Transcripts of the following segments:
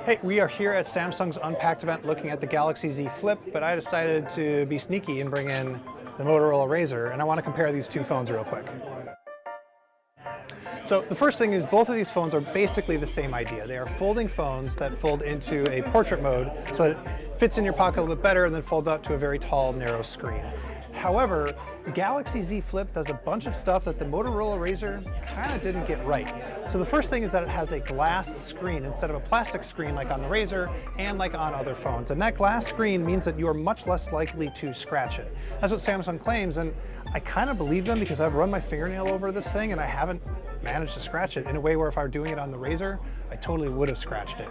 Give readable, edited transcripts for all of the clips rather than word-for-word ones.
Hey, we are here at Samsung's Unpacked event looking at the Galaxy Z Flip, but I decided to be sneaky and bring in the Motorola Razr, and I want to compare these two phones real quick. So the first thing is both of these phones are basically the same idea. They are folding phones that fold into a portrait mode so that it fits in your pocket a little bit better and then folds out to a very tall, narrow screen. However, the Galaxy Z Flip does a bunch of stuff that the Motorola Razr kind of didn't get right. So the first thing is that it has a glass screen instead of a plastic screen like on the Razr and like on other phones. And that glass screen means that you are much less likely to scratch it. That's what Samsung claims, and I kind of believe them because I've run my fingernail over this thing and I haven't managed to scratch it in a way where if I were doing it on the Razr, I totally would have scratched it.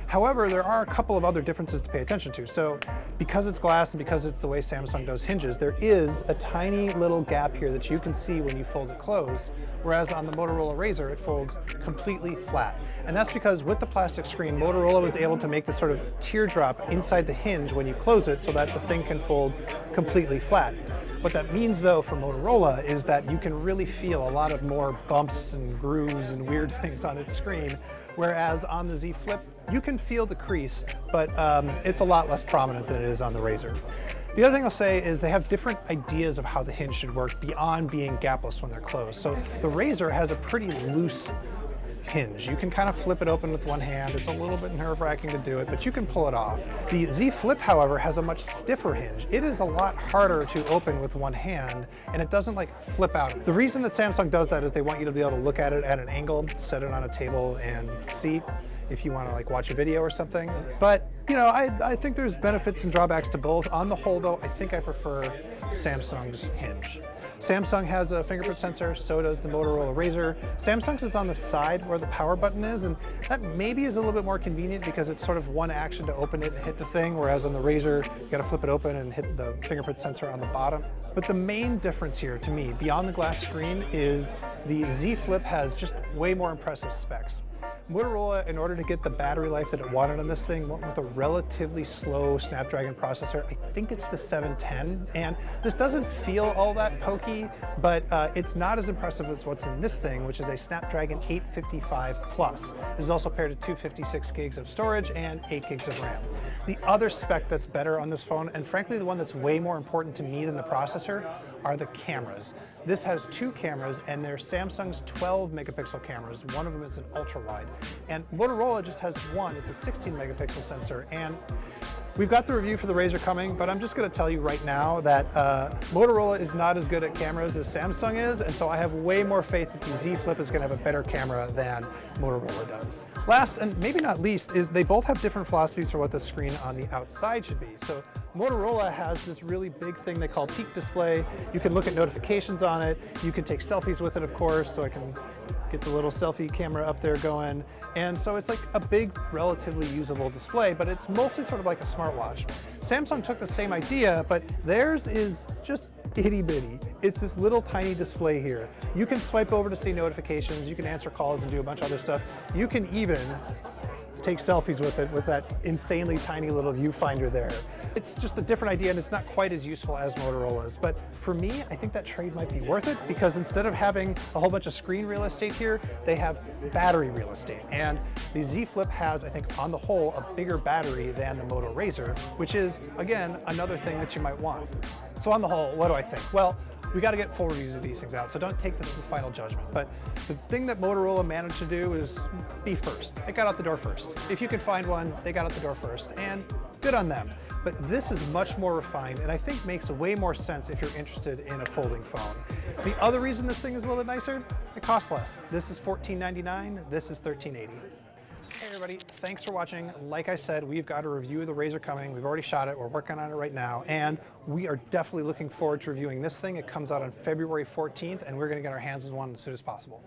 However, there are a couple of other differences to pay attention to. So because it's glass and because it's the way Samsung does hinges, there is a tiny little gap here that you can see when you fold it closed, whereas on the Motorola Razr, it folds completely flat. And that's because with the plastic screen, Motorola was able to make this sort of teardrop inside the hinge when you close it so that the thing can fold completely flat. What that means though for Motorola is that you can really feel a lot of more bumps and grooves and weird things on its screen, whereas on the Z Flip, you can feel the crease, but it's a lot less prominent than it is on the Razr. The other thing I'll say is they have different ideas of how the hinge should work beyond being gapless when they're closed. So the Razr has a pretty loose hinge. You can kind of flip it open with one hand. It's a little bit nerve-wracking to do it, but you can pull it off. The Z Flip, however, has a much stiffer hinge. It is a lot harder to open with one hand, and it doesn't like flip out. The reason that Samsung does that is they want you to be able to look at it at an angle, set it on a table, and see if you want to like watch a video or something. But you know, I think there's benefits and drawbacks to both. On the whole though, I think I prefer Samsung's hinge. Samsung has a fingerprint sensor, so does the Motorola Razr. Samsung's is on the side where the power button is, and that maybe is a little bit more convenient because it's sort of one action to open it and hit the thing, whereas on the Razr, you gotta flip it open and hit the fingerprint sensor on the bottom. But the main difference here, to me, beyond the glass screen, is the Z Flip has just way more impressive specs. Motorola, in order to get the battery life that it wanted on this thing, went with a relatively slow Snapdragon processor. I think it's the 710, and this doesn't feel all that pokey, but it's not as impressive as what's in this thing, which is a Snapdragon 855 Plus. This is also paired to 256 gigs of storage and 8 gigs of RAM. The other spec that's better on this phone, and frankly the one that's way more important to me than the processor, are the cameras. This has two cameras, and they're Samsung's 12 megapixel cameras. One of them is an ultra wide. And Motorola just has one, it's a 16 megapixel sensor. And we've got the review for the Razr coming, but I'm just gonna tell you right now that Motorola is not as good at cameras as Samsung is, and so I have way more faith that the Z Flip is gonna have a better camera than Motorola does. Last, and maybe not least, is they both have different philosophies for what the screen on the outside should be. So Motorola has this really big thing they call peak display. You can look at notifications on it. You can take selfies with it, of course, so I can get the little selfie camera up there going. And so it's like a big, relatively usable display, but it's mostly sort of like a smartwatch. Samsung took the same idea, but theirs is just itty bitty. It's this little tiny display here. You can swipe over to see notifications, you can answer calls and do a bunch of other stuff. You can even take selfies with it with that insanely tiny little viewfinder there. It's just a different idea, and it's not quite as useful as Motorola's. But for me, I think that trade might be worth it because instead of having a whole bunch of screen real estate here, they have battery real estate. And the Z Flip has, I think, on the whole, a bigger battery than the Moto Razr, which is, again, another thing that you might want. So on the whole, what do I think? Well, we got to get full reviews of these things out, so don't take this as a final judgment. But the thing that Motorola managed to do is be first. It got out the door first. If you can find one, they got out the door first, and good on them. But this is much more refined, and I think makes way more sense if you're interested in a folding phone. The other reason this thing is a little bit nicer, it costs less. This is $14.99, this is $13.80. Hey everybody, thanks for watching. Like I said, we've got a review of the Razr coming. We've already shot it, we're working on it right now, and we are definitely looking forward to reviewing this thing. It comes out on February 14th, and we're gonna get our hands on one as soon as possible.